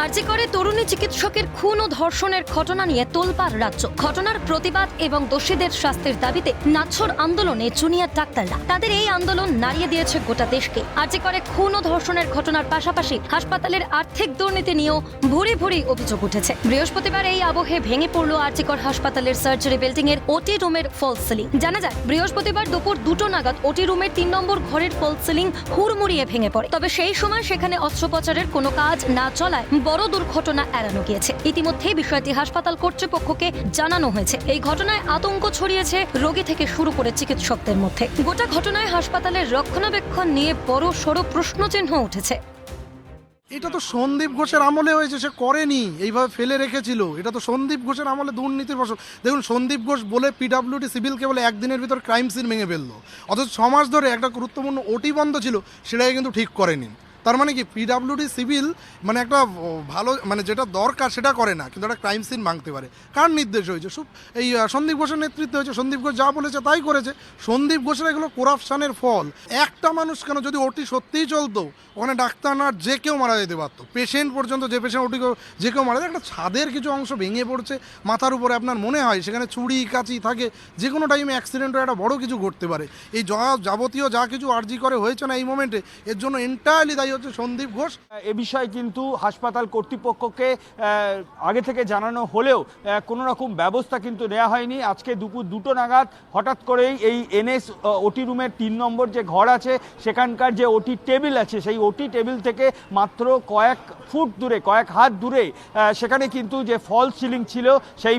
আরজি করে তরুণী চিকিৎসকের খুন ও ধর্ষণের ঘটনা নিয়ে তোলপাড় রাজ্য। ঘটনার প্রতিবাদ এবং দোষীদের শাস্তির দাবিতে নাছোড় আন্দোলনে জুনিয়র ডাক্তাররা। তাদের এই আন্দোলন নাড়িয়ে দিয়েছে গোটা দেশকে। আরজি করে খুন ও ধর্ষণের ঘটনার পাশাপাশি হাসপাতালের আর্থিক দুর্নীতি নিয়েও ভুরি ভুরি অভিযোগ উঠেছে। বৃহস্পতিবার এই আবহে ভেঙে পড়ল আরজি কর হাসপাতালের সার্জারি বিল্ডিং এর ওটি রুমের ফলস সিলিং। জানা যায় বৃহস্পতিবার দুপুর 2টো নাগাদ ওটি রুমের 3 নম্বর ঘরের ফলস সিলিং হুড়মুড়িয়ে ভেঙে পড়ে। তবে সেই সময় সেখানে অস্ত্রোপচারের কোনো কাজ না চলায় বড় দুর্ঘটনা এড়ানো গিয়েছে। ইতিমধ্যেই বিষয়টি হাসপাতাল কর্তৃপক্ষকে জানানো হয়েছে। এই ঘটনায় আতঙ্ক ছড়িয়েছে রোগী থেকে শুরু করে চিকিৎসকদের মধ্যে। গোটা ঘটনায় হাসপাতালের রক্ষণাবেক্ষণ নিয়ে বড় সড় প্রশ্নচিহ্ন উঠেছে। এটা তো সন্দীপ ঘোষের আমলে হয়েছে, সে করেনি, এইভাবে ফেলে রেখেছিল। এটা তো সন্দীপ ঘোষের আমলে দুর্নীতির ফসল। দেখুন, সন্দীপ ঘোষ বলে পিডাব্লিউডি সিভিলকে বলে একদিনের ভিতর ক্রাইম সিন ভেঙে ফেললো, অথচ 6 মাস ধরে একটা গুরুত্বপূর্ণ ওটি বন্ধ ছিল, সেটাকে কিন্তু ঠিক করেনি। তার মানে কি পিডাব্লিউডি সিভিল মানে একটা ভালো মানে যেটা দরকার সেটা করে না, কিন্তু একটা ক্রাইম সিন ভাঙতে পারে। কার নির্দেশ হয়েছে? এই সন্দীপ ঘোষের নেতৃত্বে হয়েছে। সন্দীপ ঘোষ যা বলেছে তাই করেছে। সন্দীপ ঘোষের এগুলো করাপশানের ফল। একটা মানুষ কেন, যদি ওটি সত্যিই চলতো ওখানে ডাক্তার নার্স যে কেউ মারা যেতে পারতো, পেশেন্ট পর্যন্ত, যে পেশেন্ট ওটি যে কেউ মারা যায়। একটা ছাদের কিছু অংশ ভেঙে পড়ছে মাথার উপরে, আপনার মনে হয় সেখানে ছুরি কাঁচি থাকে, যে কোনো টাইমে অ্যাক্সিডেন্ট হয়ে একটা বড় কিছু ঘটতে পারে। এই যাবতীয় যা কিছু আরজি করে হয়েছে না এই মোমেন্টে, এর জন্য এন্টায়ারলি দায়ী হচ্ছে সন্দীপ ঘোষ। এ বিষয়ে কিন্তু হাসপাতাল কর্তৃপক্ষকে আগে থেকে জানানো হলেও কোনো রকম ব্যবস্থা কিন্তু নেওয়া হয়নি। আজকে দুপুর 2টো নাগাদ হঠাৎ করেই এই এনএস ওটি রুমের 3 নম্বর যে ঘর আছে সেখানকার যে ওটি টেবিল আছে, সেই ওটি টেবিল থেকে মাত্র কয়েক ফুট দূরে, কয়েক হাত দূরে সেখানে কিন্তু যে ফলস সিলিং ছিল, সেই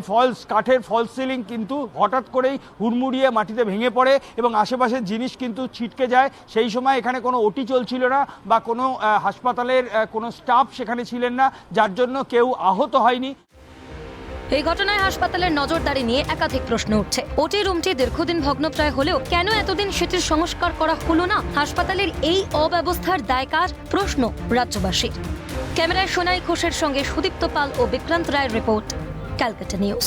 কাঠের ফলস সিলিং কিন্তু হঠাৎ করেই হুড়মুড়িয়ে মাটিতে ভেঙে পড়ে এবং আশেপাশের জিনিস কিন্তু ছিটকে যায়। সেই সময় এখানে কোনো ওটি চলছিল না বা কোনো হাসপাতালের কোনো স্টাফ সেখানে ছিলেন না, যার জন্য কেউ আহত হয়নি। এই ঘটনায় হাসপাতালের নজরদারি নিয়ে একাধিক প্রশ্ন উঠছে। ওটি রুমটি দীর্ঘদিন ভগ্নপ্রায় হলেও কেন এতদিন সেটির সংস্কার করা হলো না? হাসপাতালের এই অব্যবস্থার দায় কার? প্রশ্ন রাজ্যবাসীর। ক্যামেরায় সোনাই ঘোষের সঙ্গে সুদীপ্ত পাল ও বিক্রান্ত রায়ের রিপোর্ট, ক্যালকাটা নিউজ।